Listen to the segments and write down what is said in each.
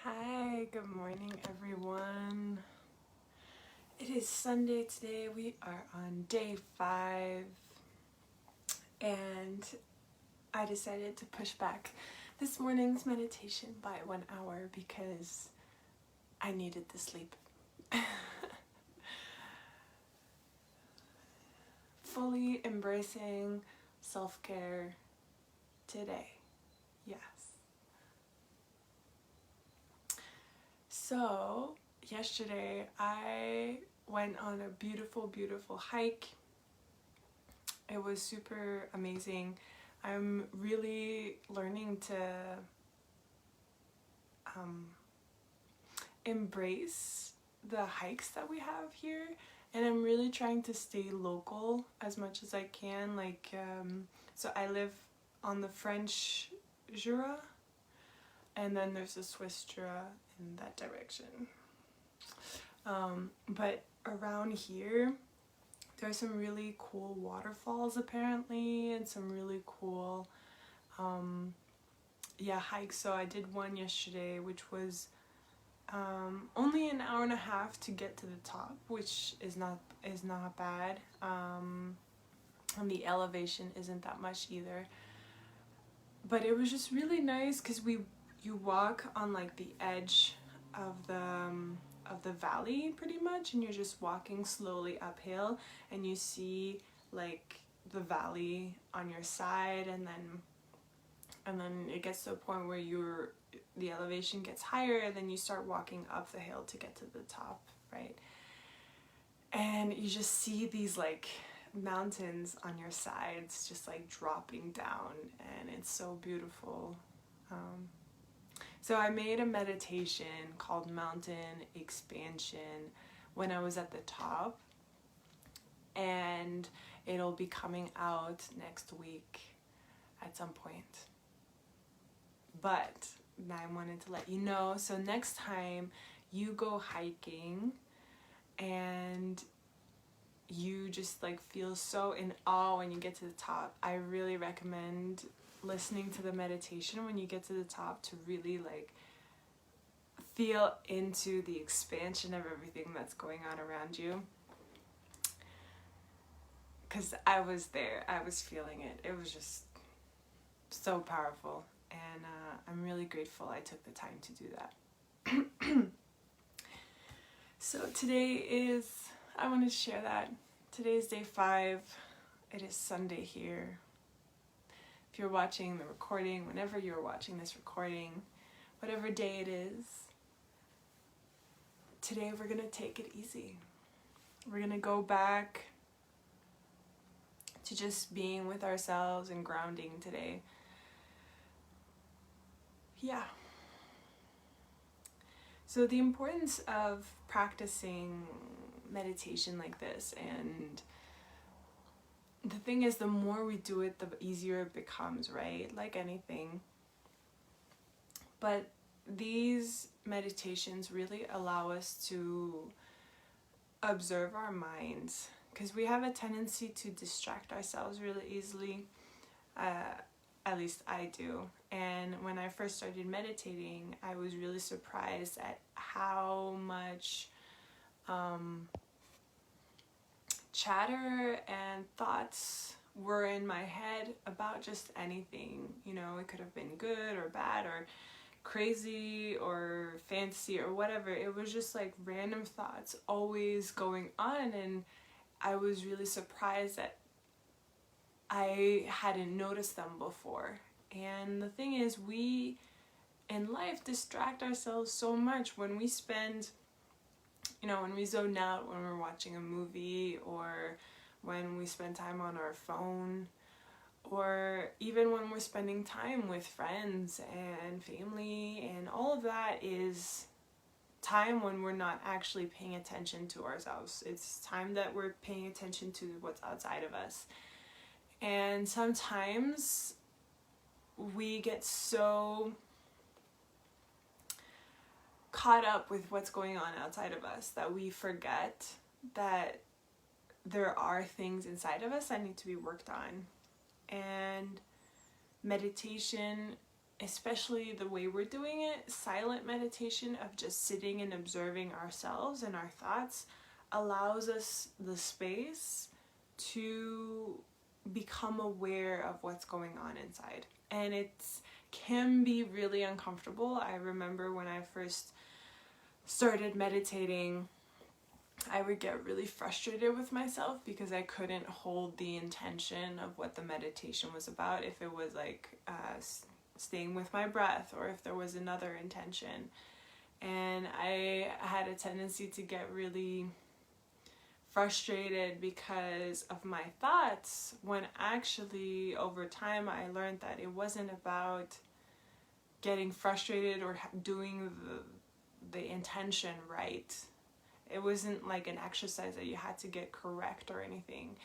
Hi, good morning everyone. It is Sunday today. We are on day 5 and I decided to push back this morning's meditation by 1 hour because I needed the sleep. Fully embracing self-care today. Yes. So, yesterday I went on a beautiful hike. It was super amazing. I'm really learning to embrace the hikes that we have here, and I'm really trying to stay local as much as I can. So I live on the French Jura, and then there's the Swiss Jura in that direction. But around here, there's some really cool waterfalls apparently, and some really cool hikes. So I did one yesterday, which was only an hour and a half to get to the top, which is not bad. And the elevation isn't that much either. But it was just really nice because you walk on like the edge of the valley pretty much, and you're just walking slowly uphill, and you see like the valley on your side, and then it gets to a point where the elevation gets higher, and then you start walking up the hill to get to the top, right? And you just see these like mountains on your sides just like dropping down, and it's so beautiful. So I made a meditation called Mountain Expansion when I was at the top, and it'll be coming out next week at some point. But I wanted to let you know, so next time you go hiking and you just like feel so in awe when you get to the top, I really recommend listening to the meditation when you get to the top to really like feel into the expansion of everything that's going on around you. Because I was there, I was feeling it. It was just so powerful, and I'm really grateful I took the time to do that. So I wanted to share that. Today is day 5. It is Sunday here. If you're watching the recording, whenever you're watching this recording, whatever day it is, today we're going to take it easy. We're going to go back to just being with ourselves and grounding today. Yeah. So the importance of practicing meditation like this, and the thing is, the more we do it, the easier it becomes, right? Like anything. But these meditations really allow us to observe our minds, because we have a tendency to distract ourselves really easily. At least I do. And when I first started meditating, I was really surprised at how much chatter and thoughts were in my head about just anything. You know, it could have been good or bad or crazy or fantasy or whatever. It was just like random thoughts always going on, and I was really surprised that I hadn't noticed them before. And the thing is, we in life distract ourselves so much when we spend, when we zone out when we're watching a movie, or when we spend time on our phone, or even when we're spending time with friends and family, and all of that is time when we're not actually paying attention to ourselves. It's time that we're paying attention to what's outside of us. And sometimes we get so caught up with what's going on outside of us that we forget that there are things inside of us that need to be worked on. And meditation especially the way we're doing it, silent meditation of just sitting and observing ourselves and our thoughts allows us the space to become aware of what's going on inside. And it can be really uncomfortable. I remember when I first started meditating, I would get really frustrated with myself because I couldn't hold the intention of what the meditation was about. If it was like staying with my breath, or if there was another intention. And I had a tendency to get really frustrated because of my thoughts, when actually over time I learned that it wasn't about getting frustrated or doing the intention right. It wasn't like an exercise that you had to get correct or anything.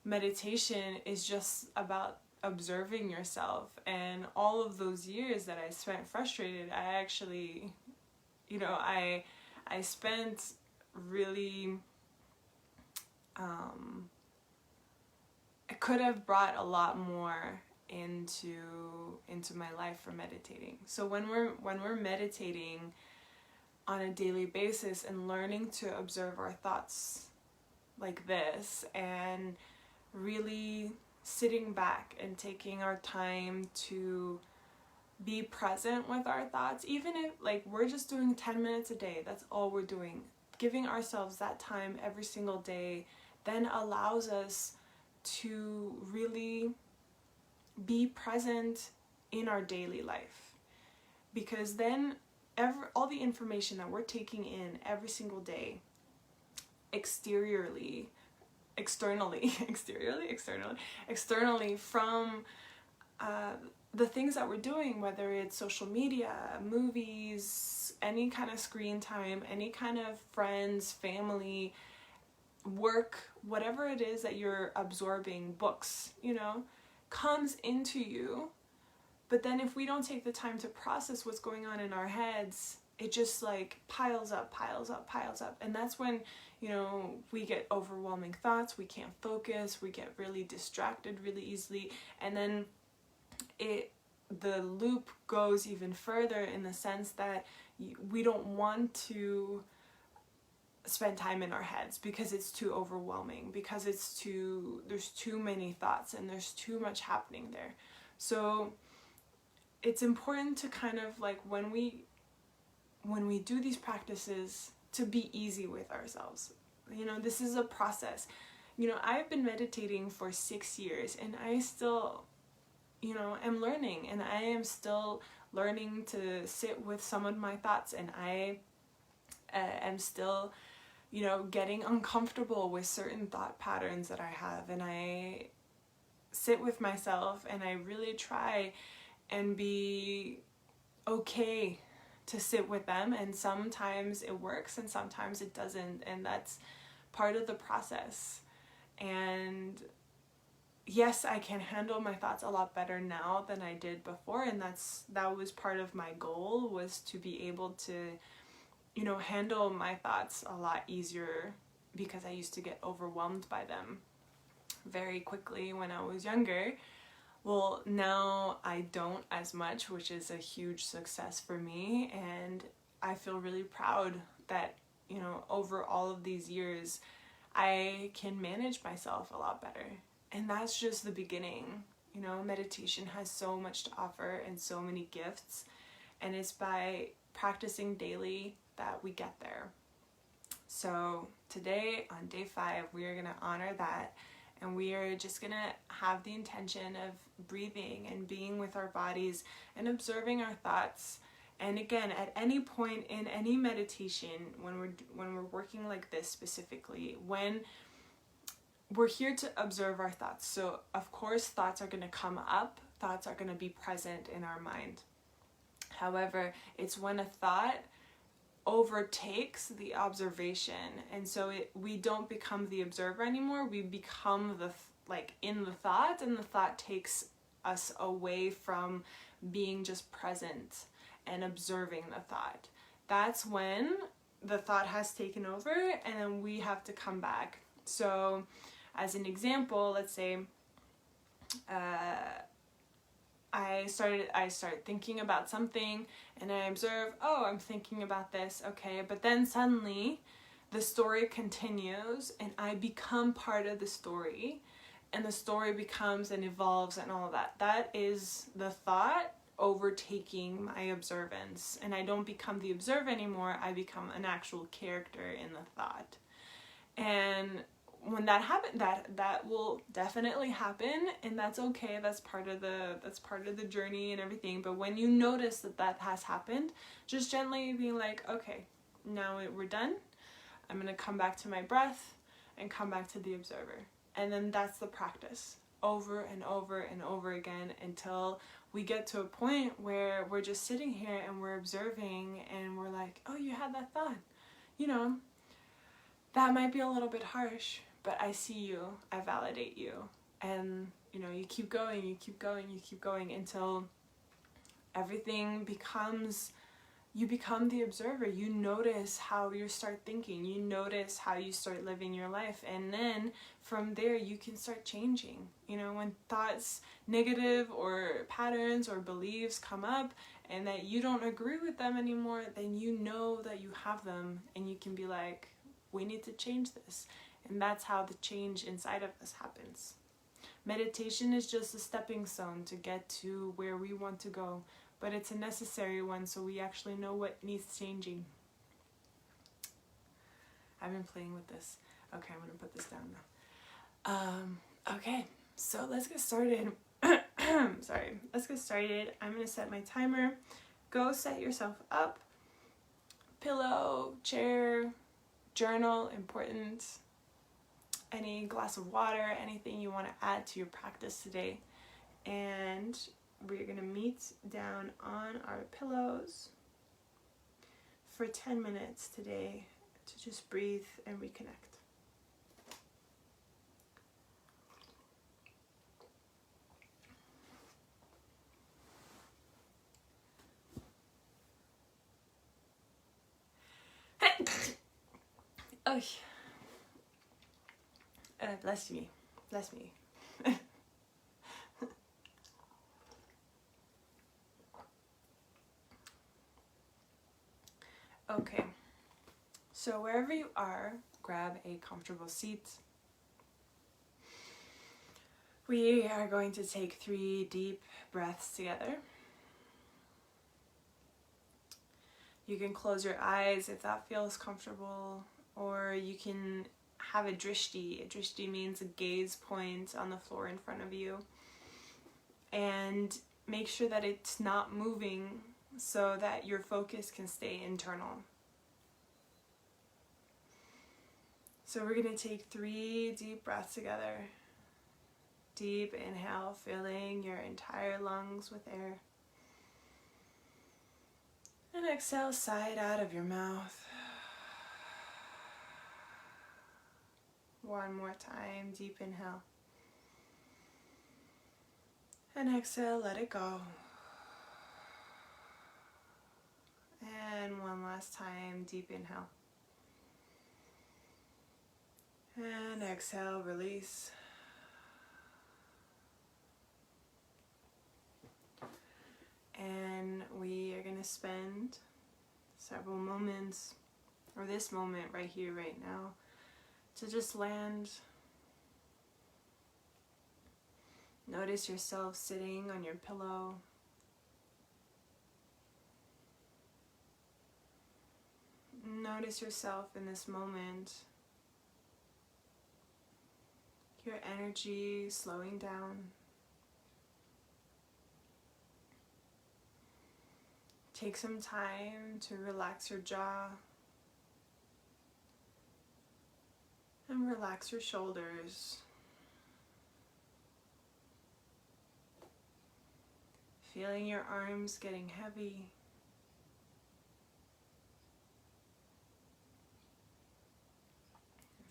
Meditation is just about observing yourself. And all of those years that I spent frustrated, I actually, I spent really, I could have brought a lot more into my life for meditating. So when we're meditating on a daily basis and learning to observe our thoughts like this, and really sitting back and taking our time to be present with our thoughts, even if like we're just doing 10 minutes a day, that's all we're doing, giving ourselves that time every single day, then allows us to really be present in our daily life. Because then all the information that we're taking in every single day, externally from the things that we're doing, whether it's social media, movies, any kind of screen time, any kind of friends, family, work, whatever it is that you're absorbing, books, comes into you. But then if we don't take the time to process what's going on in our heads, it just like piles up. And that's when, we get overwhelming thoughts, we can't focus, we get really distracted really easily. And then the loop goes even further in the sense that we don't want to spend time in our heads because it's too overwhelming, because there's too many thoughts and there's too much happening there. So it's important to kind of like when we do these practices to be easy with ourselves. This is a process. I've been meditating for 6 years and I still, am learning, and I am still learning to sit with some of my thoughts, and I am still, getting uncomfortable with certain thought patterns that I have, and I sit with myself and I really try and be okay to sit with them, and sometimes it works and sometimes it doesn't, and that's part of the process. And yes, I can handle my thoughts a lot better now than I did before, and that was part of my goal, was to be able to handle my thoughts a lot easier, because I used to get overwhelmed by them very quickly when I was younger. Well, now I don't as much, which is a huge success for me, and I feel really proud that, over all of these years, I can manage myself a lot better. And that's just the beginning. Meditation has so much to offer and so many gifts, and it's by practicing daily that we get there. So today, on day 5, we are going to honor that. And we are just going to have the intention of breathing and being with our bodies and observing our thoughts. And again, at any point in any meditation, when we're working like this specifically, when we're here to observe our thoughts. So of course, thoughts are going to come up. Thoughts are going to be present in our mind. However, it's when a thought overtakes the observation, and so we don't become the observer anymore, we become in the thought, and the thought takes us away from being just present and observing the thought. That's when the thought has taken over, and then we have to come back. So as an example, let's say I start thinking about something, and I observe, oh, I'm thinking about this, okay, but then suddenly the story continues and I become part of the story, and the story becomes and evolves and all of that. That is the thought overtaking my observance, and I don't become the observer anymore, I become an actual character in the thought. And when that happens, that will definitely happen, and that's okay. That's part of the journey and everything. But when you notice that has happened, just gently being like, okay, now we're done. I'm gonna come back to my breath and come back to the observer, and then that's the practice over and over and over again until we get to a point where we're just sitting here and we're observing and we're like, oh, you had that thought, you know. That might be a little bit harsh, but I see you, I validate you. And, you know, you keep going, you keep going, you keep going until everything becomes, you become the observer. You notice how you start thinking, you notice how you start living your life. And then from there, you can start changing. You know, when thoughts, negative or patterns or beliefs come up and that you don't agree with them anymore, then you know that you have them and you can be like, we need to change this. And that's how the change inside of us happens. Meditation is just a stepping stone to get to where we want to go, but it's a necessary one so we actually know what needs changing. I've been playing with this. Okay, I'm gonna put this down now. Okay, so let's get started. Sorry, let's get started. I'm gonna set my timer. Go set yourself up. Pillow, chair, journal, important, any glass of water, anything you want to add to your practice today. And we're going to meet down on our pillows for 10 minutes today to just breathe and reconnect. Oh, bless me, bless me. Okay, so wherever you are, grab a comfortable seat. We are going to take 3 deep breaths together. You can close your eyes if that feels comfortable, or you can have a drishti. A drishti means a gaze point on the floor in front of you. And make sure that it's not moving so that your focus can stay internal. So we're going to take 3 deep breaths together. Deep inhale, filling your entire lungs with air. And exhale, sigh it out of your mouth. One more time, deep inhale. And exhale, let it go. And one last time, deep inhale. And exhale, release. And we are going to spend several moments, or this moment right here, right now, to just land. Notice yourself sitting on your pillow. Notice yourself in this moment. Your energy slowing down. Take some time to relax your jaw and relax your shoulders. Feeling your arms getting heavy.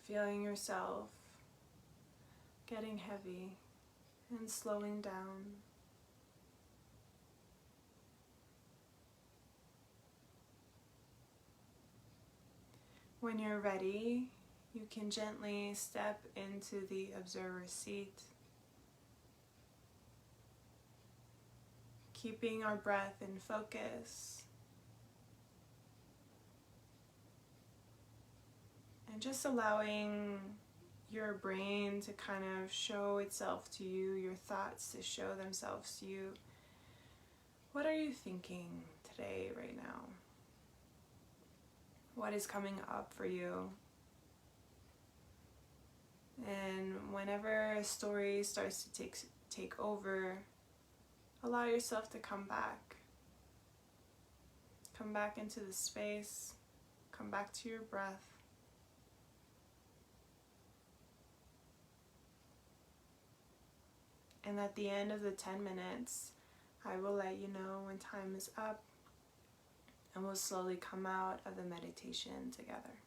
Feeling yourself getting heavy and slowing down. When you're ready, you can gently step into the observer seat. keeping our breath in focus. And just allowing your brain to kind of show itself to you, your thoughts to show themselves to you. What are you thinking today, right now? What is coming up for you? And whenever a story starts to take over, allow yourself to come back. Come back into the space. Come back to your breath. And at the end of the 10 minutes, I will let you know when time is up, and we'll slowly come out of the meditation together.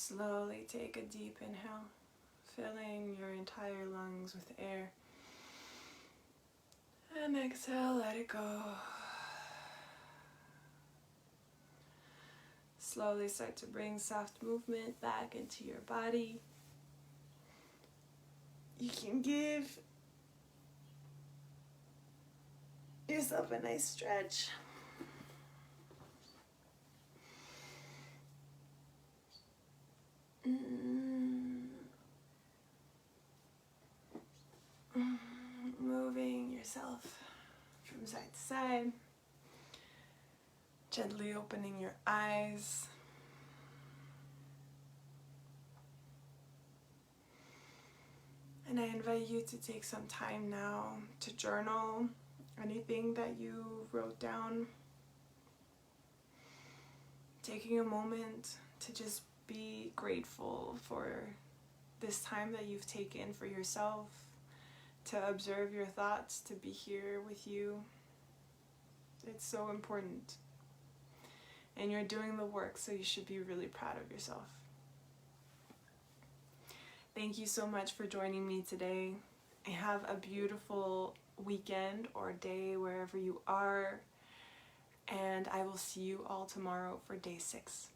Slowly take a deep inhale, filling your entire lungs with air. And exhale, let it go. Slowly start to bring soft movement back into your body. You can give yourself a nice stretch. Moving yourself from side to side. Gently opening your eyes. And I invite you to take some time now to journal anything that you wrote down. Taking a moment to just be grateful for this time that you've taken for yourself, to observe your thoughts, to be here with you. It's so important. And you're doing the work, so you should be really proud of yourself. Thank you so much for joining me today. Have a beautiful weekend or day wherever you are. And I will see you all tomorrow for day 6.